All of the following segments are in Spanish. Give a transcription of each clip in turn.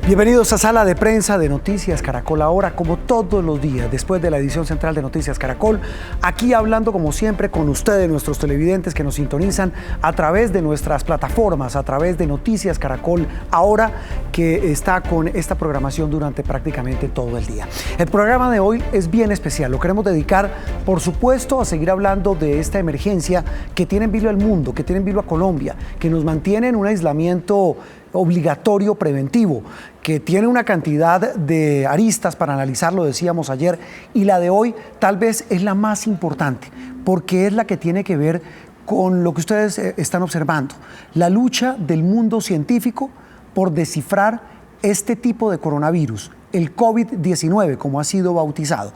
Bienvenidos a Sala de Prensa de Noticias Caracol Ahora, como todos los días, después de la edición central de Noticias Caracol, aquí hablando como siempre con ustedes, nuestros televidentes que nos sintonizan a través de nuestras plataformas, a través de Noticias Caracol Ahora, que está con esta programación durante prácticamente todo el día. El programa de hoy es bien especial, lo queremos dedicar, por supuesto, a seguir hablando de esta emergencia que tiene en vilo al mundo, que tiene en vilo a Colombia, que nos mantiene en un aislamiento obligatorio preventivo, que tiene una cantidad de aristas para analizar, lo decíamos ayer, y la de hoy tal vez es la más importante, porque es la que tiene que ver con lo que ustedes están observando, la lucha del mundo científico por descifrar este tipo de coronavirus, el COVID-19, como ha sido bautizado.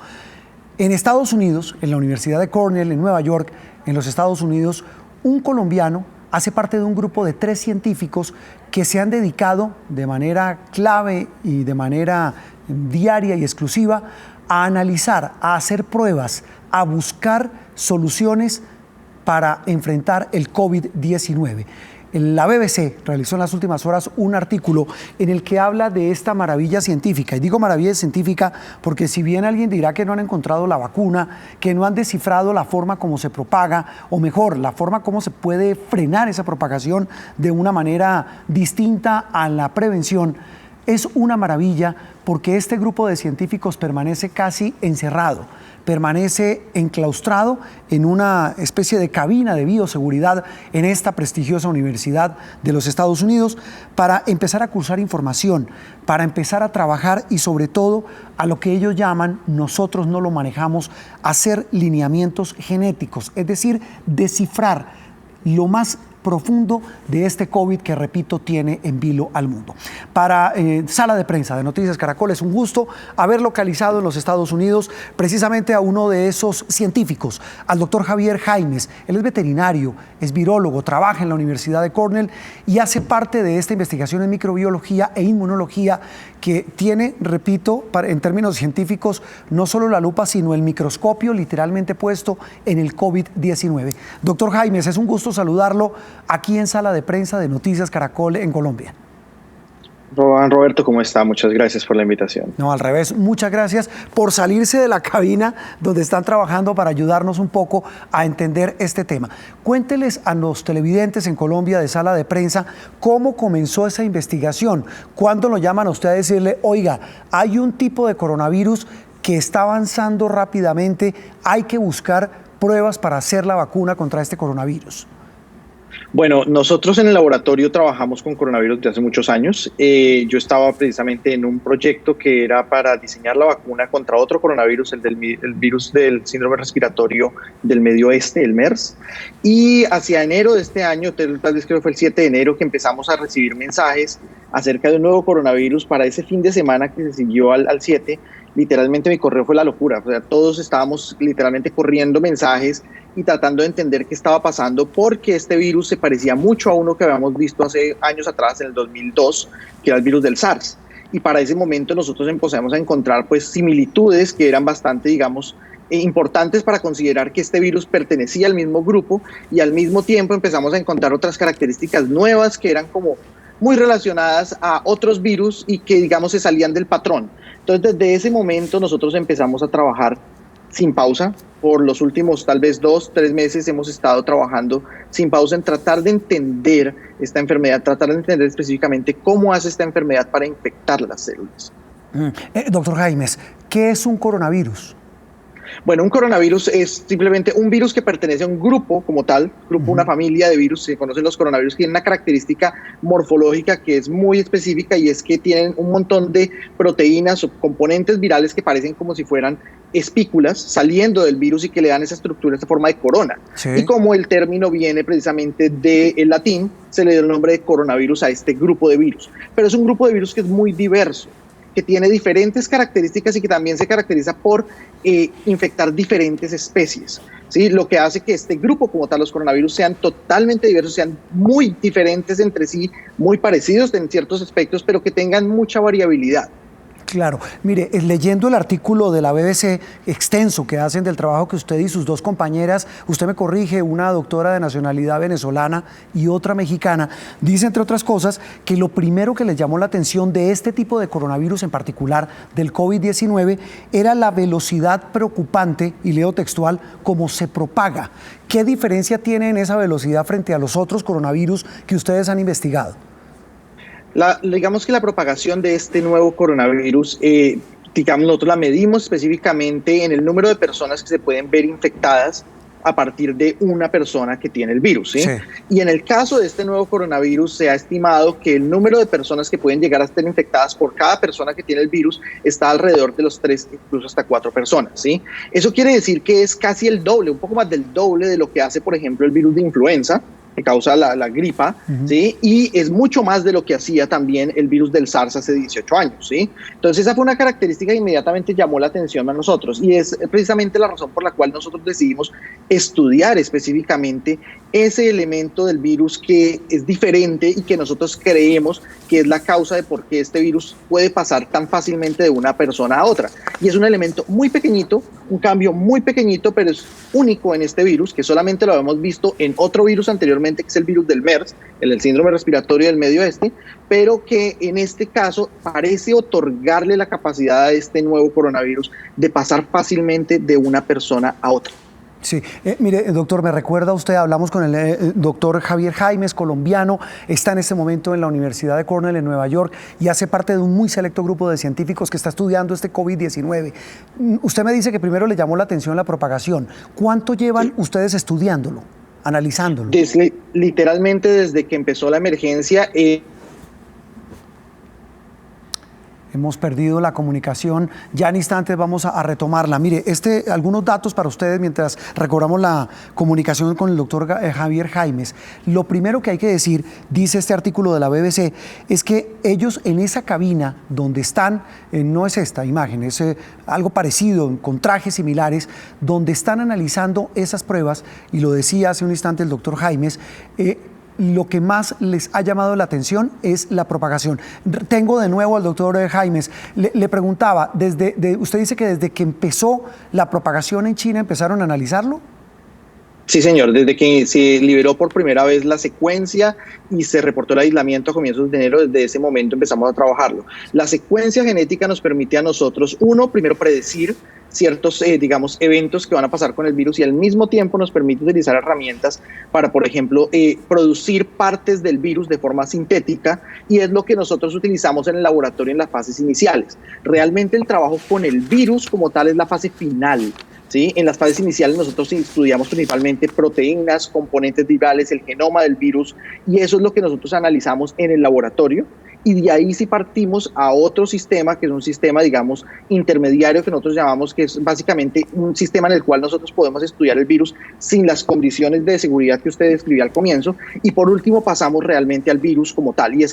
En Estados Unidos, en la Universidad de Cornell, en Nueva York, en los Estados Unidos, un colombiano hace parte de un grupo de 3 científicos que se han dedicado de manera clave y de manera diaria y exclusiva a analizar, a hacer pruebas, a buscar soluciones para enfrentar el COVID-19. La BBC realizó en las últimas horas un artículo en el que habla de esta maravilla científica. Y digo maravilla científica porque si bien alguien dirá que no han encontrado la vacuna, que no han descifrado la forma como se propaga, o mejor, la forma como se puede frenar esa propagación de una manera distinta a la prevención, es una maravilla porque este grupo de científicos permanece casi encerrado, permanece enclaustrado en una especie de cabina de bioseguridad en esta prestigiosa universidad de los Estados Unidos para empezar a cruzar información, para empezar a trabajar y sobre todo a lo que ellos llaman, nosotros no lo manejamos, hacer lineamientos genéticos, es decir, descifrar lo más profundo de este COVID que, repito, tiene en vilo al mundo. Para Sala de Prensa de Noticias Caracol es un gusto haber localizado en los Estados Unidos precisamente a uno de esos científicos, al doctor Javier Jaimes. Él es veterinario, es virólogo, trabaja en la Universidad de Cornell y hace parte de esta investigación en microbiología e inmunología que tiene, repito, en términos científicos, no solo la lupa, sino el microscopio literalmente puesto en el COVID-19. Doctor Jaimes, es un gusto saludarlo aquí en Sala de Prensa de Noticias Caracol en Colombia. Roberto, ¿cómo está? Muchas gracias por la invitación. No, al revés, muchas gracias por salirse de la cabina donde están trabajando para ayudarnos un poco a entender este tema. Cuénteles a los televidentes en Colombia de Sala de Prensa cómo comenzó esa investigación, cuándo lo llaman a usted a decirle, oiga, hay un tipo de coronavirus que está avanzando rápidamente, hay que buscar pruebas para hacer la vacuna contra este coronavirus. Bueno, nosotros en el laboratorio trabajamos con coronavirus desde hace muchos años. Yo estaba precisamente en un proyecto que era para diseñar la vacuna contra otro coronavirus, el virus del síndrome respiratorio del Medio Oeste, el MERS. Y hacia enero de este año, tal vez creo que fue el 7 de enero, que empezamos a recibir mensajes acerca de un nuevo coronavirus para ese fin de semana que se siguió al 7. Literalmente mi correo fue la locura, o sea, todos estábamos literalmente corriendo mensajes y tratando de entender qué estaba pasando porque este virus se parecía mucho a uno que habíamos visto hace años atrás, en el 2002, que era el virus del SARS. Y para ese momento nosotros empezamos a encontrar pues similitudes que eran bastante, digamos, importantes para considerar que este virus pertenecía al mismo grupo y al mismo tiempo empezamos a encontrar otras características nuevas que eran como muy relacionadas a otros virus y que, digamos, se salían del patrón. Entonces, desde ese momento nosotros empezamos a trabajar sin pausa. Por los últimos tal vez 2-3 meses hemos estado trabajando sin pausa en tratar de entender esta enfermedad, tratar de entender específicamente cómo hace esta enfermedad para infectar las células. Doctor Jaimes, ¿qué es un coronavirus? Bueno, un coronavirus es simplemente un virus que pertenece a un grupo como tal, una familia de virus. Se conocen los coronavirus, tienen una característica morfológica que es muy específica y es que tienen un montón de proteínas o componentes virales que parecen como si fueran espículas saliendo del virus y que le dan esa estructura, esa forma de corona. Sí. Y como el término viene precisamente del latín, se le dio el nombre de coronavirus a este grupo de virus. Pero es un grupo de virus que es muy diverso, que tiene diferentes características y que también se caracteriza por infectar diferentes especies, ¿sí? Lo que hace que este grupo como tal, los coronavirus, sean totalmente diversos, sean muy diferentes entre sí, muy parecidos en ciertos aspectos, pero que tengan mucha variabilidad. Claro, mire, leyendo el artículo de la BBC extenso que hacen del trabajo que usted y sus dos compañeras, usted me corrige, una doctora de nacionalidad venezolana y otra mexicana, dice entre otras cosas que lo primero que les llamó la atención de este tipo de coronavirus, en particular del COVID-19, era la velocidad preocupante, y leo textual, cómo se propaga. ¿Qué diferencia tiene en esa velocidad frente a los otros coronavirus que ustedes han investigado? Digamos que la propagación de este nuevo coronavirus, digamos, nosotros la medimos específicamente en el número de personas que se pueden ver infectadas a partir de una persona que tiene el virus, ¿sí? Sí. Y en el caso de este nuevo coronavirus se ha estimado que el número de personas que pueden llegar a estar infectadas por cada persona que tiene el virus está alrededor de los 3, incluso hasta 4 personas, ¿sí? Eso quiere decir que es casi el doble, un poco más del doble de lo que hace, por ejemplo, el virus de influenza, que causa la gripa, ¿sí? Y es mucho más de lo que hacía también el virus del SARS hace 18 años, ¿sí? Entonces esa fue una característica que inmediatamente llamó la atención a nosotros, y es precisamente la razón por la cual nosotros decidimos estudiar específicamente ese elemento del virus que es diferente y que nosotros creemos que es la causa de por qué este virus puede pasar tan fácilmente de una persona a otra. Y es un elemento muy pequeñito, un cambio muy pequeñito, pero es único en este virus, que solamente lo habíamos visto en otro virus anteriormente, que es el virus del MERS, el síndrome respiratorio del Medio Oeste, pero que en este caso parece otorgarle la capacidad a este nuevo coronavirus de pasar fácilmente de una persona a otra. Sí, mire, doctor, me recuerda usted, hablamos con el doctor Javier Jaimes, colombiano, está en este momento en la Universidad de Cornell en Nueva York y hace parte de un muy selecto grupo de científicos que está estudiando este COVID-19. Usted me dice que primero le llamó la atención la propagación. ¿Cuánto llevan ustedes estudiándolo, analizándolo? Literalmente desde que empezó la emergencia. Hemos perdido la comunicación, ya en instantes vamos a retomarla. Mire, algunos datos para ustedes mientras recobramos la comunicación con el doctor Javier Jaimes. Lo primero que hay que decir, dice este artículo de la BBC, es que ellos en esa cabina donde están, no es esta imagen, es algo parecido, con trajes similares, donde están analizando esas pruebas, y lo decía hace un instante el doctor Jaimes, lo que más les ha llamado la atención es la propagación. Tengo de nuevo al doctor Jaimes. Le preguntaba, usted dice que desde que empezó la propagación en China empezaron a analizarlo. Sí, señor, desde que se liberó por primera vez la secuencia y se reportó el aislamiento a comienzos de enero, desde ese momento empezamos a trabajarlo. La secuencia genética nos permite a nosotros, primero predecir ciertos, digamos, eventos que van a pasar con el virus, y al mismo tiempo nos permite utilizar herramientas para, por ejemplo, producir partes del virus de forma sintética, y es lo que nosotros utilizamos en el laboratorio en las fases iniciales. Realmente el trabajo con el virus como tal es la fase final, ¿sí? En las fases iniciales nosotros estudiamos principalmente proteínas, componentes virales, el genoma del virus, y eso es lo que nosotros analizamos en el laboratorio. Y de ahí sí partimos a otro sistema, que es un sistema, digamos, intermediario, que nosotros llamamos, que es básicamente un sistema en el cual nosotros podemos estudiar el virus sin las condiciones de seguridad que usted describía al comienzo. Y por último pasamos realmente al virus como tal. Y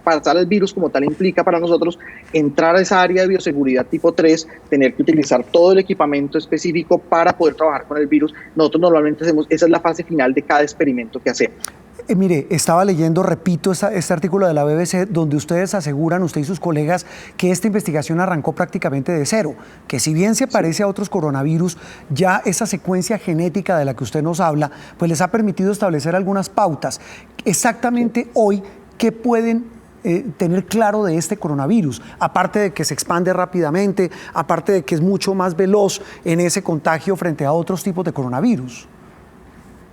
pasar al virus como tal implica para nosotros entrar a esa área de bioseguridad tipo 3, tener que utilizar todo el equipamiento específico para poder trabajar con el virus. Nosotros normalmente esa es la fase final de cada experimento que hacemos. Mire, estaba leyendo, repito, este artículo de la BBC donde ustedes aseguran, usted y sus colegas, que esta investigación arrancó prácticamente de cero, que si bien se parece a otros coronavirus, ya esa secuencia genética de la que usted nos habla, pues les ha permitido establecer algunas pautas. Exactamente hoy, ¿qué pueden tener claro de este coronavirus? Aparte de que se expande rápidamente, aparte de que es mucho más veloz en ese contagio frente a otros tipos de coronavirus.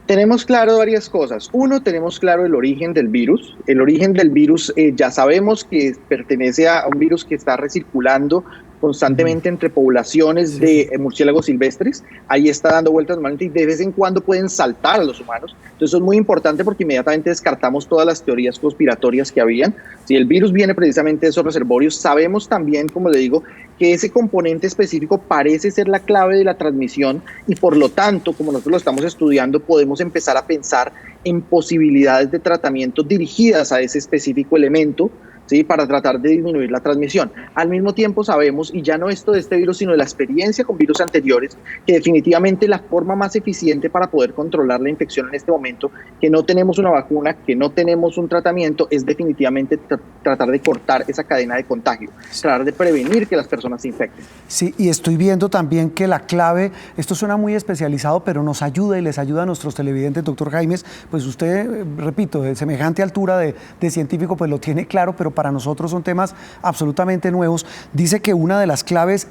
Tenemos claro varias cosas. Uno, tenemos claro el origen del virus. El origen del virus ya sabemos que pertenece a un virus que está recirculando constantemente entre poblaciones de murciélagos silvestres. Ahí está dando vueltas normalmente y de vez en cuando pueden saltar a los humanos. Entonces eso es muy importante porque inmediatamente descartamos todas las teorías conspiratorias que habían. Si el virus viene precisamente de esos reservorios, sabemos también, como le digo, que ese componente específico parece ser la clave de la transmisión, y por lo tanto, como nosotros lo estamos estudiando, podemos empezar a pensar en posibilidades de tratamiento dirigidas a ese específico elemento, ¿sí? Para tratar de disminuir la transmisión. Al mismo tiempo sabemos, y ya no esto de este virus, sino de la experiencia con virus anteriores, que definitivamente la forma más eficiente para poder controlar la infección en este momento, que no tenemos una vacuna, que no tenemos un tratamiento, es definitivamente tratar de cortar esa cadena de contagio, tratar de prevenir que las personas se infecten. Sí, y estoy viendo también que la clave, esto suena muy especializado, pero nos ayuda y les ayuda a nuestros televidentes, doctor Jaimes, pues usted, repito, de semejante altura de científico, pues lo tiene claro, pero para nosotros son temas absolutamente nuevos. Dice que una de las claves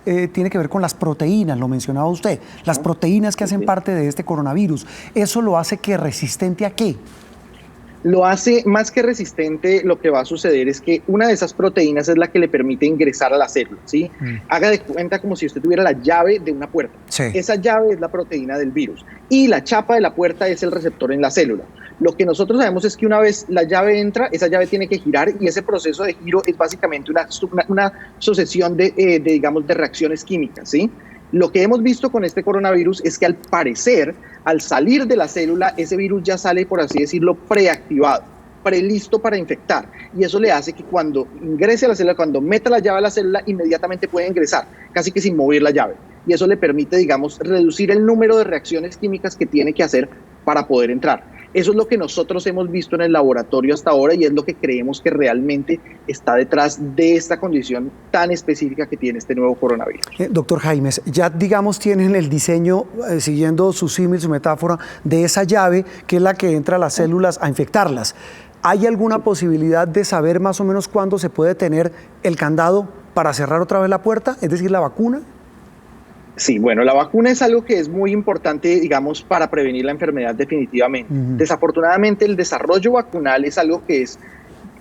tiene que ver con las proteínas, lo mencionaba usted, las proteínas que hacen parte de este coronavirus. ¿Eso lo hace que resistente a qué? Lo hace más que resistente. Lo que va a suceder es que una de esas proteínas es la que le permite ingresar a la célula, ¿sí? Haga de cuenta como si usted tuviera la llave de una puerta. Sí. Esa llave es la proteína del virus y la chapa de la puerta es el receptor en la célula. Lo que nosotros sabemos es que una vez la llave entra, esa llave tiene que girar y ese proceso de giro es básicamente una sucesión digamos, de reacciones químicas, ¿sí? Lo que hemos visto con este coronavirus es que al parecer, al salir de la célula, ese virus ya sale, por así decirlo, preactivado, prelisto para infectar. Y eso le hace que cuando ingrese a la célula, cuando meta la llave a la célula, inmediatamente puede ingresar, casi que sin mover la llave. Y eso le permite, digamos, reducir el número de reacciones químicas que tiene que hacer para poder entrar. Eso es lo que nosotros hemos visto en el laboratorio hasta ahora y es lo que creemos que realmente está detrás de esta condición tan específica que tiene este nuevo coronavirus. Doctor Jaimes, ya digamos tienen el diseño, siguiendo su símil, su metáfora, de esa llave que es la que entra a las células a infectarlas. ¿Hay alguna posibilidad de saber más o menos cuándo se puede tener el candado para cerrar otra vez la puerta, es decir, la vacuna? Sí, bueno, la vacuna es algo que es muy importante, digamos, para prevenir la enfermedad definitivamente. Desafortunadamente, el desarrollo vacunal es algo que es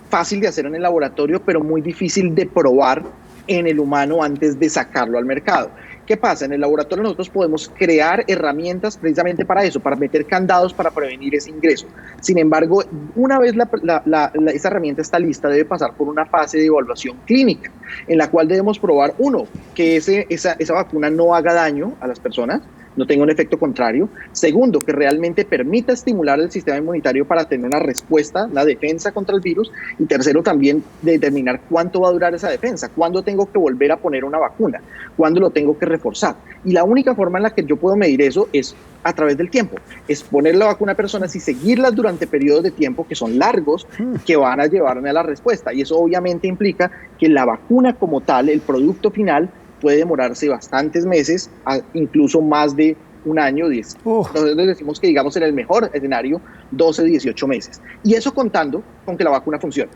fácil de hacer en el laboratorio, pero muy difícil de probar en el humano antes de sacarlo al mercado. ¿Qué pasa? En el laboratorio nosotros podemos crear herramientas precisamente para eso, para meter candados para prevenir ese ingreso. Sin embargo, una vez esa herramienta está lista, debe pasar por una fase de evaluación clínica, en la cual debemos probar, uno, que esa vacuna no haga daño a las personas, no tenga un efecto contrario. Segundo, que realmente permita estimular el sistema inmunitario para tener una respuesta, la defensa contra el virus. Y tercero, también determinar cuánto va a durar esa defensa, cuándo tengo que volver a poner una vacuna, cuándo lo tengo que reforzar. Y la única forma en la que yo puedo medir eso es a través del tiempo, es poner la vacuna a personas y seguirlas durante periodos de tiempo que son largos, que van a llevarme a la respuesta. Y eso obviamente implica que la vacuna como tal, el producto final, puede demorarse bastantes meses, incluso más de un año, 10. Entonces decimos que, digamos, en el mejor escenario, 12, 18 meses. Y eso contando con que la vacuna funcione.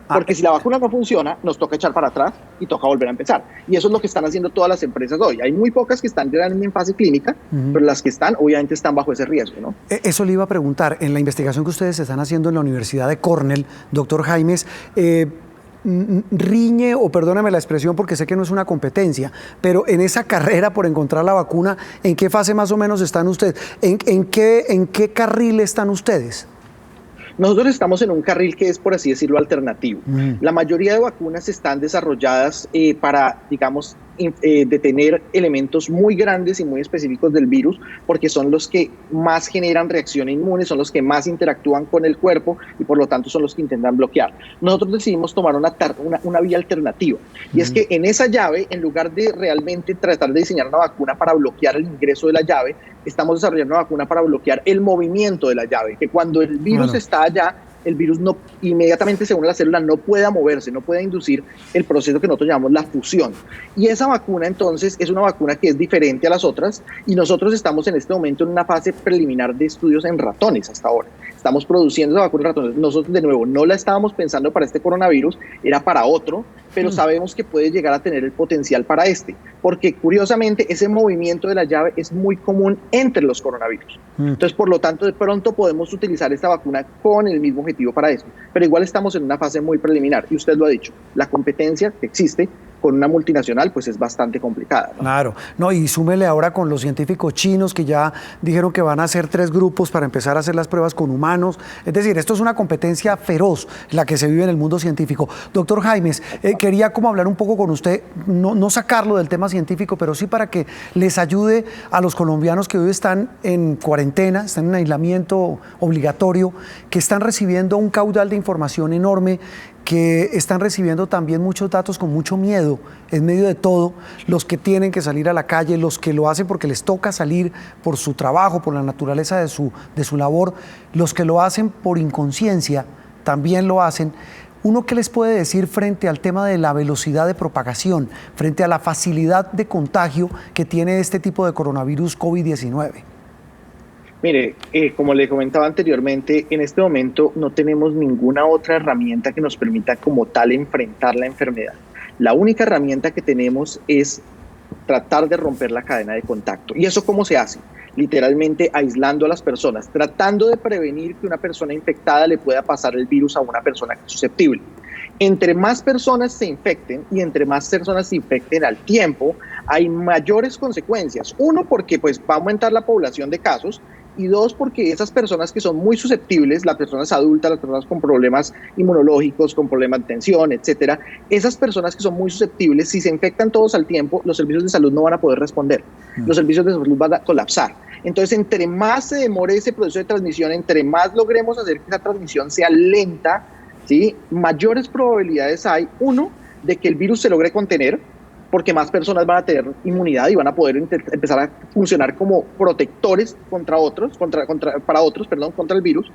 Porque si la vacuna no funciona, nos toca echar para atrás y toca volver a empezar. Y eso es lo que están haciendo todas las empresas hoy. Hay muy pocas que están en fase clínica, pero las que están, obviamente, están bajo ese riesgo, ¿no? Eso le iba a preguntar. En la investigación que ustedes están haciendo en la Universidad de Cornell, doctor Jaimes, riñe, o perdóname la expresión porque sé que no es una competencia, pero en esa carrera por encontrar la vacuna, ¿en qué fase más o menos están ustedes? ¿En qué carril están ustedes? Nosotros estamos en un carril que es, por así decirlo, alternativo. La mayoría de vacunas están desarrolladas para, digamos, detener elementos muy grandes y muy específicos del virus, porque son los que más generan reacción inmune, son los que más interactúan con el cuerpo y por lo tanto son los que intentan bloquear. Nosotros decidimos tomar una vía alternativa, y es que en esa llave, en lugar de realmente tratar de diseñar una vacuna para bloquear el ingreso de la llave, estamos desarrollando una vacuna para bloquear el movimiento de la llave, que cuando el virus está allá, el virus no inmediatamente, según la célula, no pueda moverse, no pueda inducir el proceso que nosotros llamamos la fusión. Y esa vacuna, entonces, es una vacuna que es diferente a las otras, y nosotros estamos en este momento en una fase preliminar de estudios en ratones hasta ahora. Estamos produciendo esa vacuna en ratones. Nosotros, de nuevo, no la estábamos pensando para este coronavirus, era para otro, pero sabemos que puede llegar a tener el potencial para este, porque curiosamente ese movimiento de la llave es muy común entre los coronavirus. Entonces, por lo tanto, de pronto podemos utilizar esta vacuna con el mismo objetivo para eso, pero igual estamos en una fase muy preliminar, y usted lo ha dicho, la competencia que existe con una multinacional pues es bastante complicada, ¿no? Claro, no, y súmele ahora con los científicos chinos que ya dijeron que van a hacer 3 grupos para empezar a hacer las pruebas con humanos. Es decir, esto es una competencia feroz la que se vive en el mundo científico. Doctor Jaimes, quería como hablar un poco con usted, no sacarlo del tema científico, pero sí para que les ayude a los colombianos que hoy están en cuarentena, están en aislamiento obligatorio, que están recibiendo un caudal de información enorme. que están recibiendo también muchos datos con mucho miedo en medio de todo, los que tienen que salir a la calle, los que lo hacen porque les toca salir por su trabajo, por la naturaleza de su labor, los que lo hacen por inconsciencia, también lo hacen. ¿Uno qué les puede decir frente al tema de la velocidad de propagación, frente a la facilidad de contagio que tiene este tipo de coronavirus COVID-19? Mire, como le comentaba anteriormente, en este momento no tenemos ninguna otra herramienta que nos permita como tal enfrentar la enfermedad. La única herramienta que tenemos es tratar de romper la cadena de contacto. ¿Y eso cómo se hace? Literalmente aislando a las personas, tratando de prevenir que una persona infectada le pueda pasar el virus a una persona que es susceptible. Entre más personas se infecten y entre más personas se infecten al tiempo, hay mayores consecuencias. Uno, porque pues va a aumentar la población de casos, y dos, porque esas personas que son muy susceptibles, las personas adultas, las personas con problemas inmunológicos, con problemas de tensión, etcétera, esas personas que son muy susceptibles, si se infectan todos al tiempo, los servicios de salud no van a poder responder. Los servicios de salud van a colapsar. Entonces, entre más se demore ese proceso de transmisión, entre más logremos hacer que esa transmisión sea lenta, ¿sí?, mayores probabilidades hay, uno, de que el virus se logre contener, porque más personas van a tener inmunidad y van a poder empezar a funcionar como protectores contra el virus.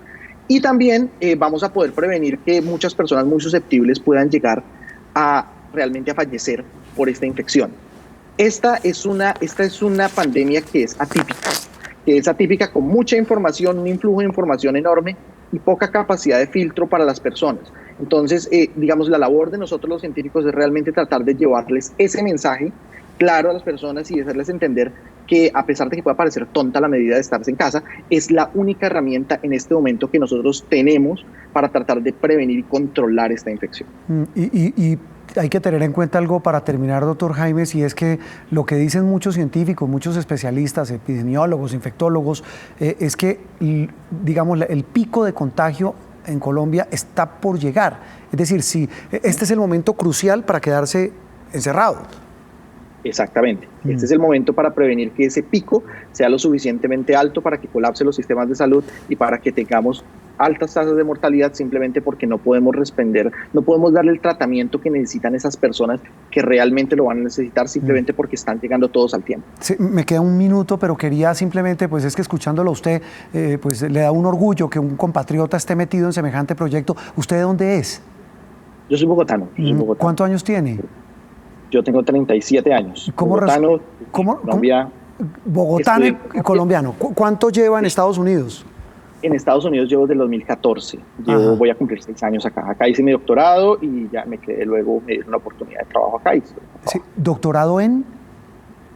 Y también vamos a poder prevenir que muchas personas muy susceptibles puedan llegar a realmente a fallecer por esta infección. Esta es una pandemia que es atípica con mucha información, un influjo de información enorme y poca capacidad de filtro para las personas. Entonces, digamos, la labor de nosotros los científicos es realmente tratar de llevarles ese mensaje claro a las personas y hacerles entender que, a pesar de que pueda parecer tonta la medida de estarse en casa, es la única herramienta en este momento que nosotros tenemos para tratar de prevenir y controlar esta infección. Y hay que tener en cuenta algo para terminar, doctor Jaimes, y es que lo que dicen muchos científicos, muchos especialistas, epidemiólogos, infectólogos, es que, digamos, el pico de contagio en Colombia está por llegar. Es decir, si este es el momento crucial para quedarse encerrado. Exactamente. Este es el momento para prevenir que ese pico sea lo suficientemente alto para que colapse los sistemas de salud y para que tengamos altas tasas de mortalidad, simplemente porque no podemos no podemos darle el tratamiento que necesitan esas personas que realmente lo van a necesitar, simplemente porque están llegando todos al tiempo. Sí, me queda un minuto, pero quería simplemente, pues es que escuchándolo a usted, pues le da un orgullo que un compatriota esté metido en semejante proyecto. ¿Usted de dónde es? Yo soy bogotano. ¿Cuántos años tiene? Yo tengo 37 años. Bogotano y colombiano. ¿Cuánto lleva en Estados Unidos? En Estados Unidos llevo desde el 2014. Voy a cumplir 6 años acá. Acá hice mi doctorado y ya me quedé, luego me dieron una oportunidad de trabajo acá. Sí. ¿Doctorado en?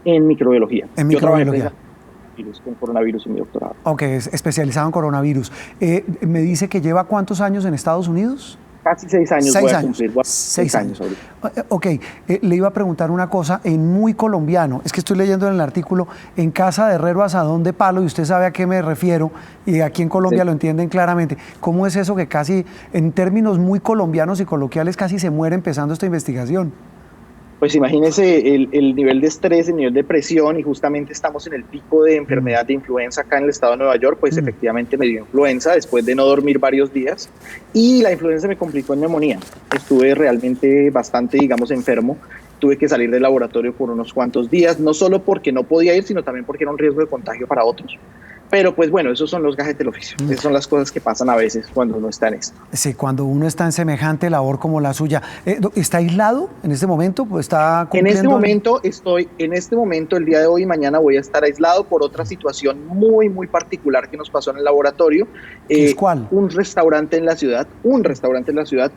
En microbiología. En microbiología. Con coronavirus en mi doctorado. Ok, es especializado en coronavirus. ¿Me dice que lleva cuántos años en Estados Unidos? Casi 6 años. 6 voy a años. cumplir. 6 años. Ok, le iba a preguntar una cosa en muy colombiano. Es que estoy leyendo en el artículo, en casa de herrero asadón de palo, y usted sabe a qué me refiero, y aquí en Colombia sí lo entienden claramente. ¿Cómo es eso que casi, en términos muy colombianos y coloquiales, casi se muere empezando esta investigación? Pues imagínese el nivel de estrés, el nivel de presión, y justamente estamos en el pico de enfermedad de influenza acá en el estado de Nueva York. Pues efectivamente me dio influenza después de no dormir varios días, y la influenza me complicó en neumonía. Estuve realmente bastante, digamos, enfermo. Tuve que salir del laboratorio por unos cuantos días, no solo porque no podía ir, sino también porque era un riesgo de contagio para otros. Pero pues bueno, esos son los gajes del oficio. Esas son las cosas que pasan a veces cuando uno está en esto. Sí, cuando uno está en semejante labor como la suya. ¿Está aislado en este momento? ¿Está en este momento, el día de hoy y mañana voy a estar aislado por otra situación muy, muy particular que nos pasó en el laboratorio. ¿Cuál? Un restaurante en la ciudad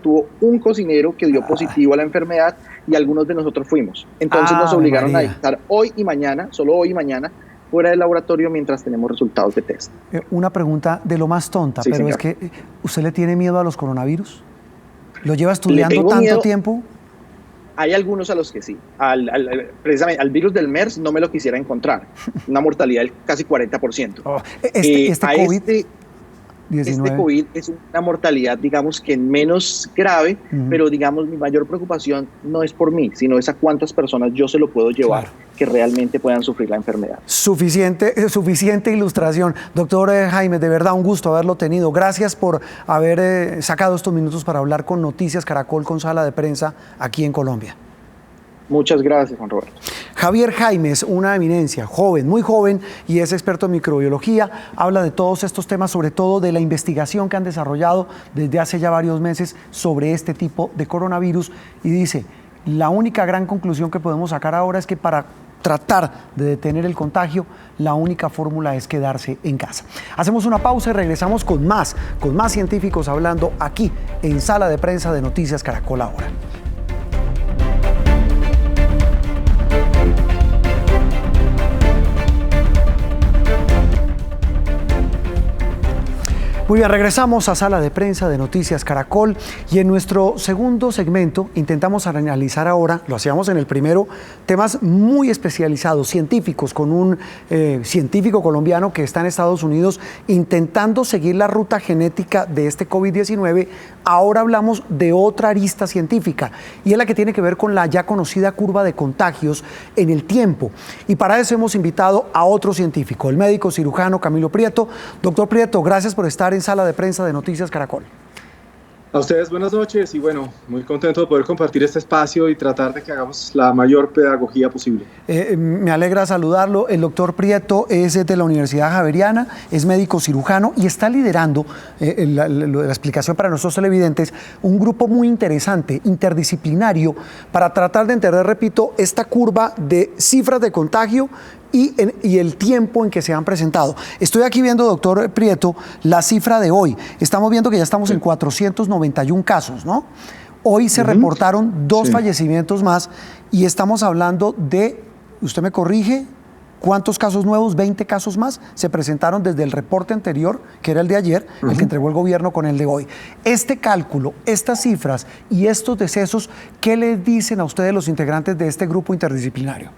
tuvo un cocinero que dio positivo a la enfermedad y algunos de nosotros fuimos. Entonces nos obligaron a estar hoy y mañana, solo hoy y mañana, fuera del laboratorio mientras tenemos resultados de test. Una pregunta de lo más tonta, sí, pero señor. Es que ¿usted le tiene miedo a los coronavirus? ¿Lo lleva estudiando tanto tiempo? Hay algunos a los que sí. Precisamente al virus del MERS no me lo quisiera encontrar. Una mortalidad del casi 40%. ¿Este COVID? este COVID es una mortalidad, digamos que menos grave, pero digamos mi mayor preocupación no es por mí, sino es a cuántas personas yo se lo puedo llevar, claro, que realmente puedan sufrir la enfermedad. Suficiente ilustración. Doctor Jaimes, de verdad un gusto haberlo tenido. Gracias por haber sacado estos minutos para hablar con Noticias Caracol, con Sala de Prensa aquí en Colombia. Muchas gracias, Juan Roberto. Javier Jaimes, una eminencia, joven, muy joven, y es experto en microbiología, habla de todos estos temas, sobre todo de la investigación que han desarrollado desde hace ya varios meses sobre este tipo de coronavirus, y dice, la única gran conclusión que podemos sacar ahora es que para tratar de detener el contagio, la única fórmula es quedarse en casa. Hacemos una pausa y regresamos con más científicos hablando aquí en Sala de Prensa de Noticias Caracol Ahora. Muy bien, regresamos a Sala de Prensa de Noticias Caracol y en nuestro segundo segmento intentamos analizar ahora, lo hacíamos en el primero, temas muy especializados, científicos, con un científico colombiano que está en Estados Unidos intentando seguir la ruta genética de este COVID-19. Ahora hablamos de otra arista científica y es la que tiene que ver con la ya conocida curva de contagios en el tiempo. Y para eso hemos invitado a otro científico, el médico cirujano Camilo Prieto. Doctor Prieto, gracias por estar en Sala de Prensa de Noticias Caracol. A ustedes buenas noches y bueno, muy contento de poder compartir este espacio y tratar de que hagamos la mayor pedagogía posible. Me alegra saludarlo. El doctor Prieto es de la Universidad Javeriana, es médico cirujano y está liderando, la explicación para nuestros televidentes, un grupo muy interesante, interdisciplinario, para tratar de entender, repito, esta curva de cifras de contagio y el tiempo en que se han presentado. Estoy aquí viendo, doctor Prieto, la cifra de hoy. Estamos viendo que ya estamos en 491 casos, ¿no? Hoy se reportaron 2 fallecimientos más y estamos hablando de, usted me corrige, ¿cuántos casos nuevos? 20 casos más se presentaron desde el reporte anterior, que era el de ayer, el que entregó el gobierno con el de hoy. Este cálculo, estas cifras y estos decesos, ¿qué les dicen a ustedes los integrantes de este grupo interdisciplinario?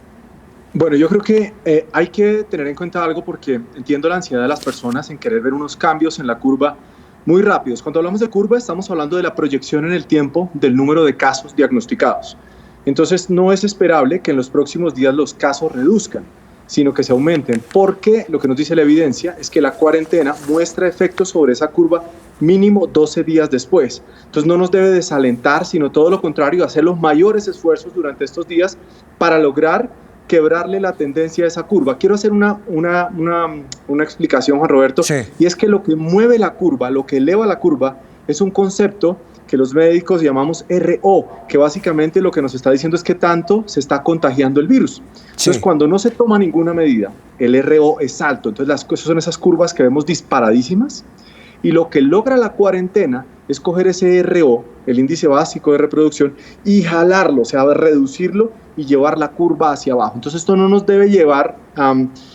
Bueno, yo creo que hay que tener en cuenta algo porque entiendo la ansiedad de las personas en querer ver unos cambios en la curva muy rápidos. Cuando hablamos de curva estamos hablando de la proyección en el tiempo del número de casos diagnosticados. Entonces no es esperable que en los próximos días los casos reduzcan, sino que se aumenten, porque lo que nos dice la evidencia es que la cuarentena muestra efectos sobre esa curva mínimo 12 días después. Entonces no nos debe desalentar, sino todo lo contrario, hacer los mayores esfuerzos durante estos días para lograr quebrarle la tendencia a esa curva. Quiero hacer una explicación, Juan Roberto, sí. Y es que lo que mueve la curva, lo que eleva la curva, es un concepto que los médicos llamamos RO, que básicamente lo que nos está diciendo es que tanto se está contagiando el virus. Entonces, cuando no se toma ninguna medida, el RO es alto. Entonces, las cosas son esas curvas que vemos disparadísimas. Y lo que logra la cuarentena es coger ese RO, el índice básico de reproducción, y jalarlo, o sea, reducirlo y llevar la curva hacia abajo. Entonces esto no nos debe llevar a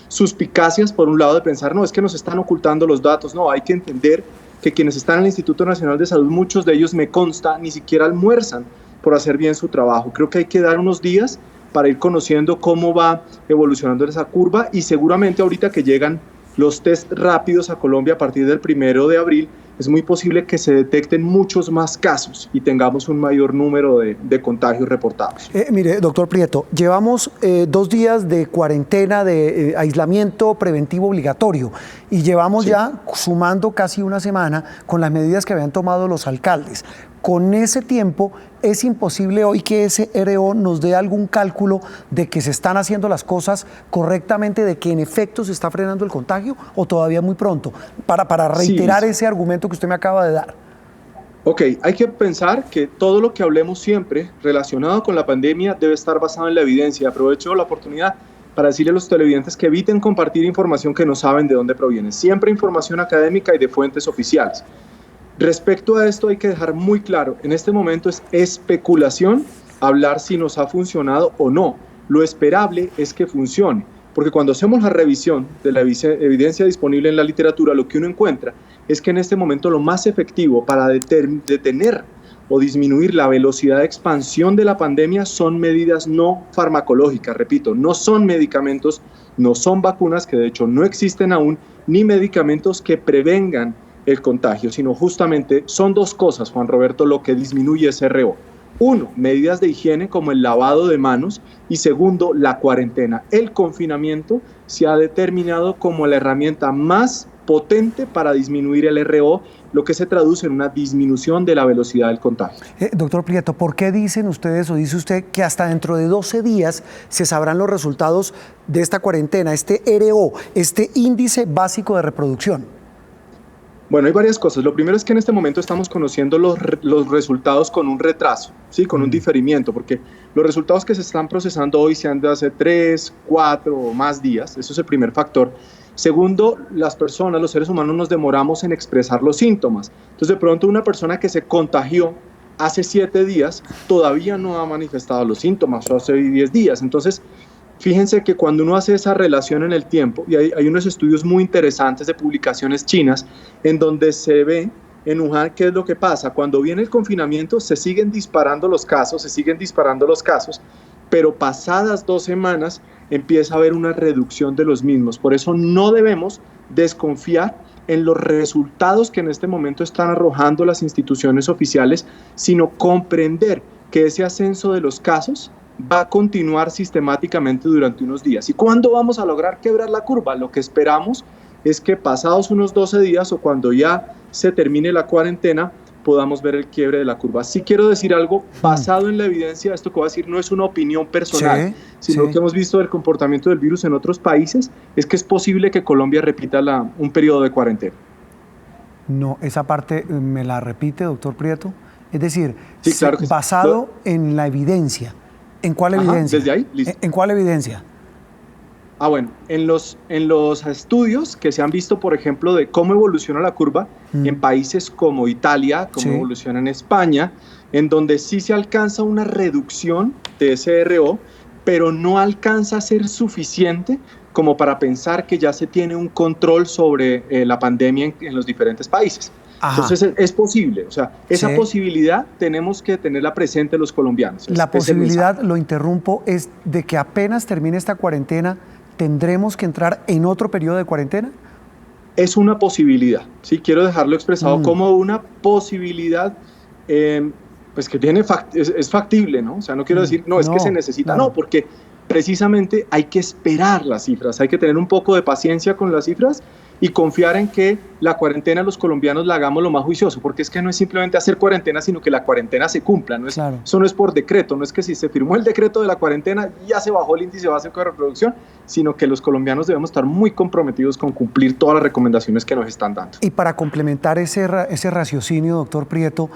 suspicacias, por un lado, de pensar, no, es que nos están ocultando los datos. No, hay que entender que quienes están en el Instituto Nacional de Salud, muchos de ellos, me consta, ni siquiera almuerzan por hacer bien su trabajo. Creo que hay que dar unos días para ir conociendo cómo va evolucionando esa curva y seguramente ahorita que llegan los test rápidos a Colombia a partir del 1 de abril, es muy posible que se detecten muchos más casos y tengamos un mayor número de contagios reportados. Mire, doctor Prieto, llevamos 2 días de cuarentena, de aislamiento preventivo obligatorio y llevamos ya sumando casi una semana con las medidas que habían tomado los alcaldes. Con ese tiempo, ¿es imposible hoy que ese RO nos dé algún cálculo de que se están haciendo las cosas correctamente, de que en efecto se está frenando el contagio, o todavía muy pronto? Para reiterar ese argumento que usted me acaba de dar. Ok, hay que pensar que todo lo que hablemos siempre relacionado con la pandemia debe estar basado en la evidencia. Aprovecho la oportunidad para decirle a los televidentes que eviten compartir información que no saben de dónde proviene. Siempre información académica y de fuentes oficiales. Respecto a esto hay que dejar muy claro, en este momento es especulación hablar si nos ha funcionado o no. Lo esperable es que funcione, porque cuando hacemos la revisión de la evidencia disponible en la literatura, lo que uno encuentra es que en este momento lo más efectivo para detener o disminuir la velocidad de expansión de la pandemia son medidas no farmacológicas, repito, no son medicamentos, no son vacunas, que de hecho no existen aún, ni medicamentos que prevengan el contagio, sino justamente son dos cosas, Juan Roberto, lo que disminuye ese RO. Uno, medidas de higiene como el lavado de manos, y segundo, la cuarentena. El confinamiento se ha determinado como la herramienta más potente para disminuir el RO, lo que se traduce en una disminución de la velocidad del contagio. Doctor Prieto, ¿por qué dicen ustedes o dice usted que hasta dentro de 12 días se sabrán los resultados de esta cuarentena, este RO, este índice básico de reproducción? Bueno, hay varias cosas. Lo primero es que en este momento estamos conociendo los resultados con un retraso, ¿sí? Con un diferimiento, porque los resultados que se están procesando hoy se han de hace 3, 4 o más días. Eso es el primer factor. Segundo, las personas, los seres humanos, nos demoramos en expresar los síntomas. Entonces, de pronto, una persona que se contagió hace 7 días todavía no ha manifestado los síntomas, o hace 10 días. Entonces, fíjense que cuando uno hace esa relación en el tiempo, y hay unos estudios muy interesantes de publicaciones chinas, en donde se ve en Wuhan qué es lo que pasa. Cuando viene el confinamiento, se siguen disparando los casos, pero pasadas 2 semanas empieza a haber una reducción de los mismos. Por eso no debemos desconfiar en los resultados que en este momento están arrojando las instituciones oficiales, sino comprender que ese ascenso de los casos va a continuar sistemáticamente durante unos días. ¿Y cuándo vamos a lograr quebrar la curva? Lo que esperamos es que pasados unos 12 días o cuando ya se termine la cuarentena, podamos ver el quiebre de la curva. Sí quiero decir algo basado en la evidencia. Esto que voy a decir no es una opinión personal, sino que hemos visto el comportamiento del virus en otros países, es que es posible que Colombia repita un periodo de cuarentena. No, esa parte me la repite, doctor Prieto. Es decir, sí, claro que basado en la evidencia. ¿En cuál evidencia? ¿Desde ahí? Listo. ¿En cuál evidencia? Bueno, en los estudios que se han visto, por ejemplo, de cómo evoluciona la curva en países como Italia, cómo evoluciona en España, en donde sí se alcanza una reducción de ese RO, pero no alcanza a ser suficiente como para pensar que ya se tiene un control sobre la pandemia en los diferentes países. Ajá. Entonces es posible, o sea, esa posibilidad tenemos que tenerla presente los colombianos. La posibilidad, lo interrumpo, es de que apenas termine esta cuarentena, ¿tendremos que entrar en otro periodo de cuarentena? Es una posibilidad, sí, quiero dejarlo expresado como una posibilidad, pues que es factible, ¿no? O sea, no quiero decir, es que se necesita, no, porque precisamente hay que esperar las cifras, hay que tener un poco de paciencia con las cifras y confiar en que la cuarentena los colombianos la hagamos lo más juicioso, porque es que no es simplemente hacer cuarentena, sino que la cuarentena se cumpla, eso no es por decreto, no es que si se firmó el decreto de la cuarentena ya se bajó el índice básico de reproducción, sino que los colombianos debemos estar muy comprometidos con cumplir todas las recomendaciones que nos están dando. Y para complementar ese raciocinio, doctor Prieto,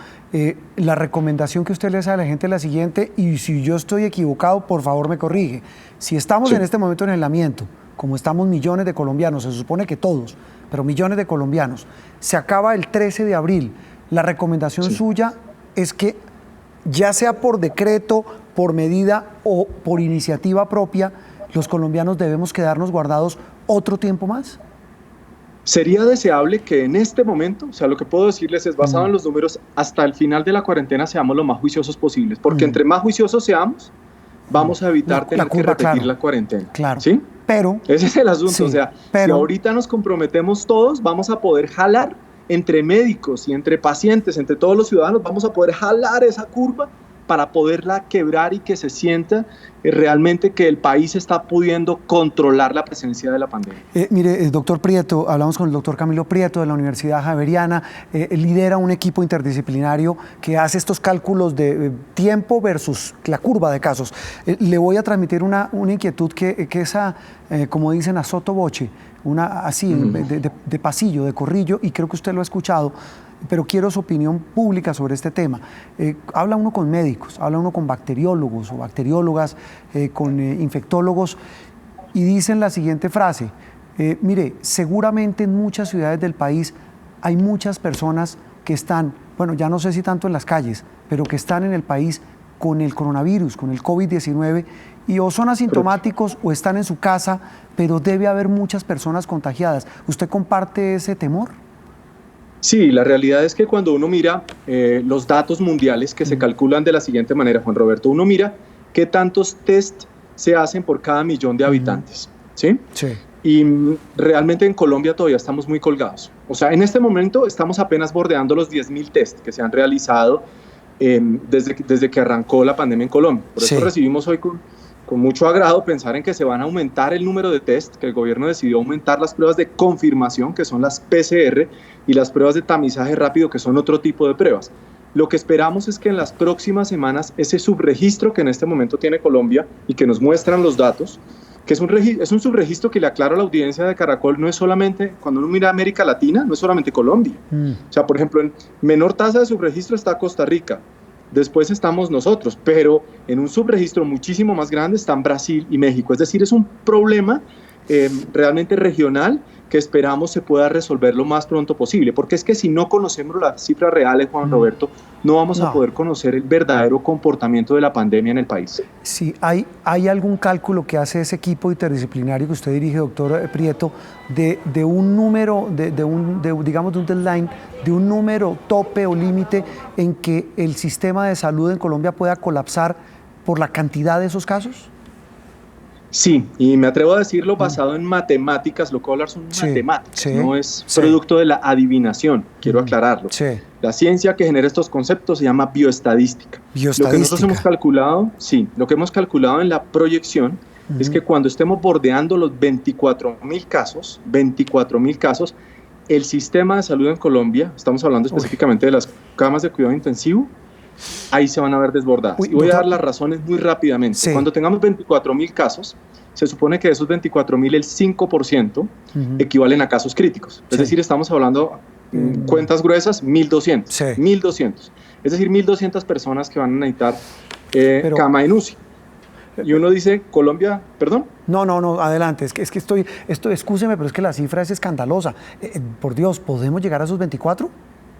la recomendación que usted le hace a la gente es la siguiente, y si yo estoy equivocado, por favor me corrige. Si estamos en este momento en aislamiento, como estamos millones de colombianos, se supone que todos, pero millones de colombianos, se acaba el 13 de abril. La recomendación suya es que, ya sea por decreto, por medida o por iniciativa propia, los colombianos debemos quedarnos guardados otro tiempo más. Sería deseable que en este momento, o sea, lo que puedo decirles es, basado en los números, hasta el final de la cuarentena seamos lo más juiciosos posibles, porque entre más juiciosos seamos, vamos a evitar tener que repetir la cuarentena. Claro. ¿Sí? Pero ese es el asunto, o sea, si ahorita nos comprometemos todos, vamos a poder jalar entre médicos y entre pacientes, entre todos los ciudadanos, vamos a poder jalar esa curva para poderla quebrar y que se sienta realmente que el país está pudiendo controlar la presencia de la pandemia. Mire, doctor Prieto, hablamos con el doctor Camilo Prieto de la Universidad Javeriana, lidera un equipo interdisciplinario que hace estos cálculos de tiempo versus la curva de casos. Le voy a transmitir una inquietud que es, como dicen, a sotto voce, de pasillo, de corrillo, y creo que usted lo ha escuchado, pero quiero su opinión pública sobre este tema. Habla uno con médicos, habla uno con bacteriólogos o bacteriólogas, con infectólogos, y dicen la siguiente frase: mire, seguramente en muchas ciudades del país hay muchas personas que están, bueno, ya no sé si tanto en las calles, pero que están en el país con el coronavirus, con el COVID-19, y o son asintomáticos o están en su casa, pero debe haber muchas personas contagiadas. ¿Usted comparte ese temor? Sí, la realidad es que cuando uno mira los datos mundiales que se calculan de la siguiente manera, Juan Roberto, uno mira qué tantos test se hacen por cada millón de habitantes, ¿sí? Y realmente en Colombia todavía estamos muy colgados. O sea, en este momento estamos apenas bordeando los 10.000 test que se han realizado desde que arrancó la pandemia en Colombia. Por eso recibimos hoy con mucho agrado pensar en que se van a aumentar el número de test, que el gobierno decidió aumentar las pruebas de confirmación, que son las PCR, y las pruebas de tamizaje rápido, que son otro tipo de pruebas. Lo que esperamos es que en las próximas semanas ese subregistro que en este momento tiene Colombia y que nos muestran los datos, que es un subregistro que le aclaro a la audiencia de Caracol, no es solamente, cuando uno mira América Latina, no es solamente Colombia. O sea, por ejemplo, en menor tasa de subregistro está Costa Rica, después estamos nosotros, pero en un subregistro muchísimo más grande están Brasil y México. Es decir, es un problema realmente regional que esperamos se pueda resolver lo más pronto posible, porque es que si no conocemos las cifras reales, Juan Roberto, no vamos a poder conocer el verdadero comportamiento de la pandemia en el país. Sí, ¿hay algún cálculo que hace ese equipo interdisciplinario que usted dirige, doctor Prieto, de un número, digamos de un deadline, de un número tope o límite en que el sistema de salud en Colombia pueda colapsar por la cantidad de esos casos? Sí, y me atrevo a decirlo basado en matemáticas, lo que hablar son matemáticas, no es producto de la adivinación, quiero aclararlo. La ciencia que genera estos conceptos se llama bioestadística. Lo que nosotros hemos calculado, lo que hemos calculado en la proyección es que cuando estemos bordeando los 24.000 casos, el sistema de salud en Colombia, estamos hablando específicamente de las camas de cuidado intensivo, ahí se van a ver desbordadas. Y voy a dar las razones muy rápidamente. Cuando tengamos 24.000 casos, se supone que de esos 24.000 el 5% equivalen a casos críticos. Es decir, estamos hablando, cuentas gruesas, 1.200. 1.200. Es decir, 1.200 personas que van a necesitar cama en UCI. Y uno dice, Colombia, ¿perdón? No, adelante. Es que excúseme, pero es que la cifra es escandalosa. Por Dios, ¿podemos llegar a esos 24?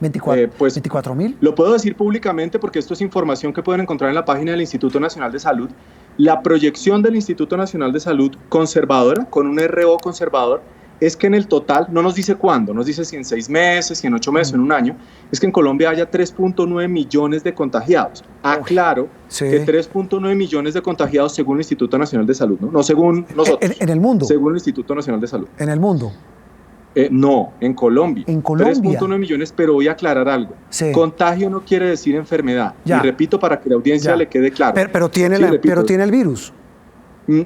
¿24.000? Lo puedo decir públicamente porque esto es información que pueden encontrar en la página del Instituto Nacional de Salud. La proyección del Instituto Nacional de Salud conservadora, con un RO conservador, es que en el total, no nos dice cuándo, nos dice si en 6 meses, si en 8 meses, en un año, es que en Colombia haya 3.9 millones de contagiados. Aclaro que 3.9 millones de contagiados según el Instituto Nacional de Salud, no según nosotros. ¿En el mundo? Según el Instituto Nacional de Salud. ¿En el mundo? No, en Colombia. ¿En Colombia? 3.9 millones, pero voy a aclarar algo. Contagio no quiere decir enfermedad. Y repito para que la audiencia le quede claro. Pero tiene el virus.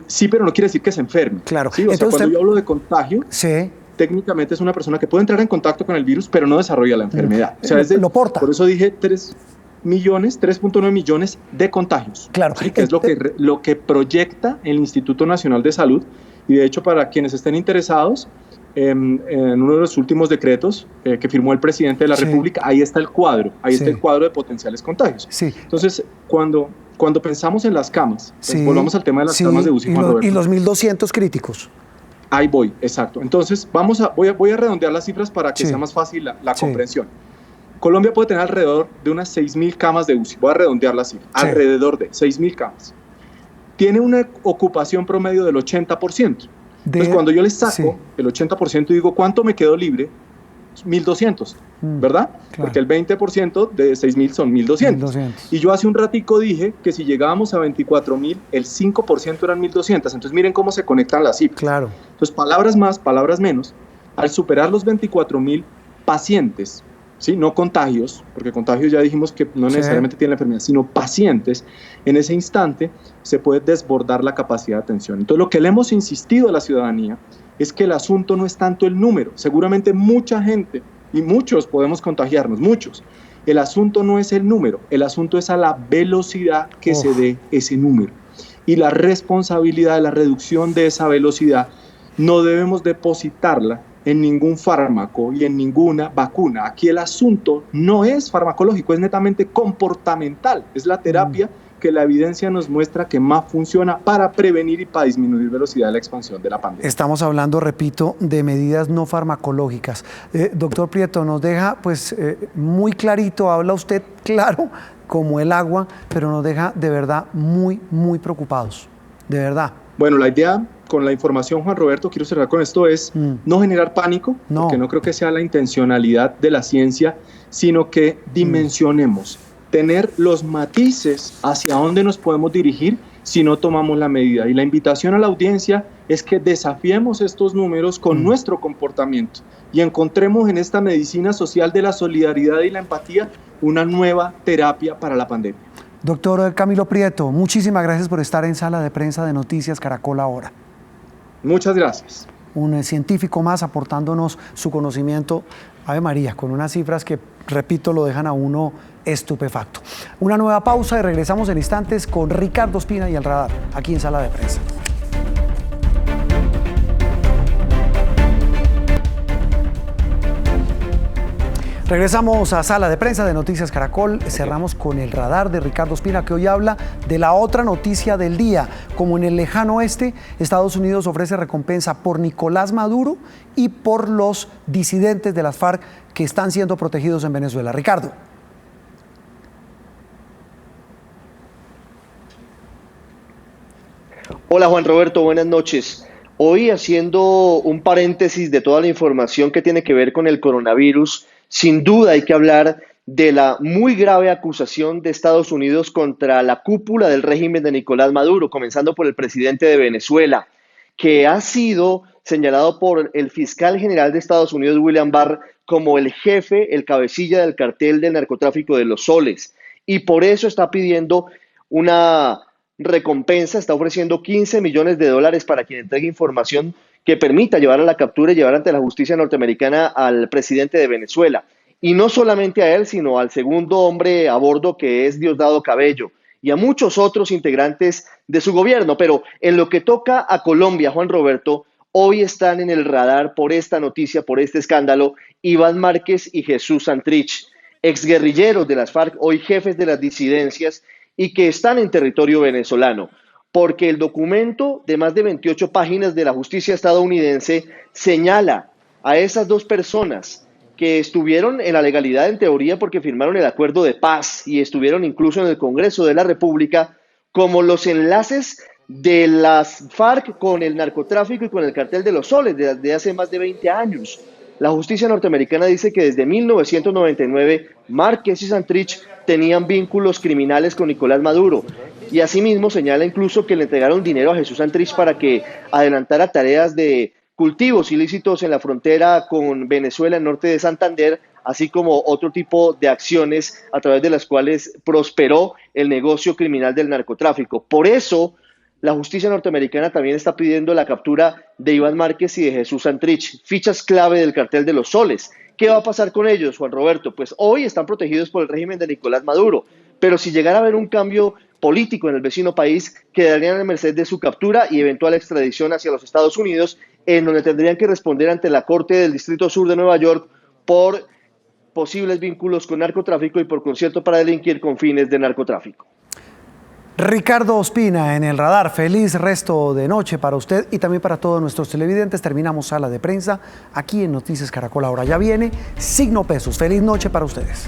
Sí, pero no quiere decir que se enferme. Claro. ¿Sí? O sea, cuando yo hablo de contagio, técnicamente es una persona que puede entrar en contacto con el virus, pero no desarrolla la enfermedad. O sea, lo porta. Por eso dije 3.9 millones de contagios. Claro. ¿Sí? Que es lo que proyecta el Instituto Nacional de Salud. Y de hecho, para quienes estén interesados, en uno de los últimos decretos que firmó el presidente de la República, ahí está el cuadro, está el cuadro de potenciales contagios. Entonces, cuando pensamos en las camas, volvamos al tema de las camas de UCI, Juan Roberto. Y los 1.200 críticos. Ahí voy, exacto. Entonces, voy a redondear las cifras para que sea más fácil la comprensión. Colombia puede tener alrededor de unas 6.000 camas de UCI, voy a redondear la cifra, alrededor de 6.000 camas. Tiene una ocupación promedio del 80%. Entonces, cuando yo les saco el 80% y digo, ¿cuánto me quedó libre? 1.200, ¿verdad? Claro. Porque el 20% de 6.000 son 1.200. Y yo hace un ratico dije que si llegábamos a 24.000, el 5% eran 1.200. Entonces, miren cómo se conectan las cifras. Claro. Entonces, palabras más, palabras menos. Al superar los 24.000 pacientes, ¿sí? No contagios, porque contagios ya dijimos que no necesariamente tienen la enfermedad, sino pacientes, en ese instante se puede desbordar la capacidad de atención. Entonces, lo que le hemos insistido a la ciudadanía es que el asunto no es tanto el número. Seguramente mucha gente, y muchos podemos contagiarnos, muchos. El asunto no es el número, el asunto es a la velocidad que se dé ese número. Y la responsabilidad de la reducción de esa velocidad no debemos depositarla en ningún fármaco y en ninguna vacuna. Aquí el asunto no es farmacológico, es netamente comportamental. Es la terapia que la evidencia nos muestra que más funciona para prevenir y para disminuir velocidad de la expansión de la pandemia. Estamos hablando, repito, de medidas no farmacológicas. Doctor Prieto, nos deja pues muy clarito, habla usted claro como el agua, pero nos deja de verdad muy, muy preocupados, de verdad. Bueno, la idea con la información, Juan Roberto, quiero cerrar con esto, es no generar pánico, porque no creo que sea la intencionalidad de la ciencia, sino que dimensionemos tener los matices hacia dónde nos podemos dirigir si no tomamos la medida. Y la invitación a la audiencia es que desafiemos estos números con nuestro comportamiento y encontremos en esta medicina social de la solidaridad y la empatía una nueva terapia para la pandemia. Doctor Camilo Prieto, muchísimas gracias por estar en Sala de Prensa de Noticias Caracol Ahora. Muchas gracias. Un científico más aportándonos su conocimiento, Ave María, con unas cifras que, repito, lo dejan a uno estupefacto. Una nueva pausa y regresamos en instantes con Ricardo Ospina y El Radar, aquí en Sala de Prensa. Regresamos a Sala de Prensa de Noticias Caracol. Cerramos con El Radar de Ricardo Ospina, que hoy habla de la otra noticia del día. Como en el lejano oeste, Estados Unidos ofrece recompensa por Nicolás Maduro y por los disidentes de las FARC que están siendo protegidos en Venezuela. Ricardo. Hola Juan Roberto, buenas noches. Hoy, haciendo un paréntesis de toda la información que tiene que ver con el coronavirus, sin duda hay que hablar de la muy grave acusación de Estados Unidos contra la cúpula del régimen de Nicolás Maduro, comenzando por el presidente de Venezuela, que ha sido señalado por el fiscal general de Estados Unidos, William Barr, como el jefe, el cabecilla del cartel del narcotráfico de los soles. Y por eso está pidiendo una recompensa, está ofreciendo $15 millones para quien entregue información que permita llevar a la captura y llevar ante la justicia norteamericana al presidente de Venezuela. Y no solamente a él, sino al segundo hombre a bordo, que es Diosdado Cabello, y a muchos otros integrantes de su gobierno. Pero en lo que toca a Colombia, Juan Roberto, hoy están en el radar por esta noticia, por este escándalo, Iván Márquez y Jesús Santrich, exguerrilleros de las FARC, hoy jefes de las disidencias, y que están en territorio venezolano, porque el documento de más de 28 páginas de la justicia estadounidense señala a esas dos personas que estuvieron en la legalidad en teoría porque firmaron el acuerdo de paz y estuvieron incluso en el Congreso de la República como los enlaces de las FARC con el narcotráfico y con el cartel de los soles desde hace más de 20 años. La justicia norteamericana dice que desde 1999 Márquez y Santrich tenían vínculos criminales con Nicolás Maduro, y asimismo señala incluso que le entregaron dinero a Jesús Santrich para que adelantara tareas de cultivos ilícitos en la frontera con Venezuela, en norte de Santander, así como otro tipo de acciones a través de las cuales prosperó el negocio criminal del narcotráfico. Por eso, la justicia norteamericana también está pidiendo la captura de Iván Márquez y de Jesús Santrich, fichas clave del cartel de los soles. ¿Qué va a pasar con ellos, Juan Roberto? Pues hoy están protegidos por el régimen de Nicolás Maduro, pero si llegara a haber un cambio político en el vecino país, quedarían a merced de su captura y eventual extradición hacia los Estados Unidos, en donde tendrían que responder ante la Corte del Distrito Sur de Nueva York por posibles vínculos con narcotráfico y por concierto para delinquir con fines de narcotráfico. Ricardo Ospina en El Radar. Feliz resto de noche para usted y también para todos nuestros televidentes. Terminamos Sala de Prensa aquí en Noticias Caracol Ahora. Ya viene Signo Pesos. Feliz noche para ustedes.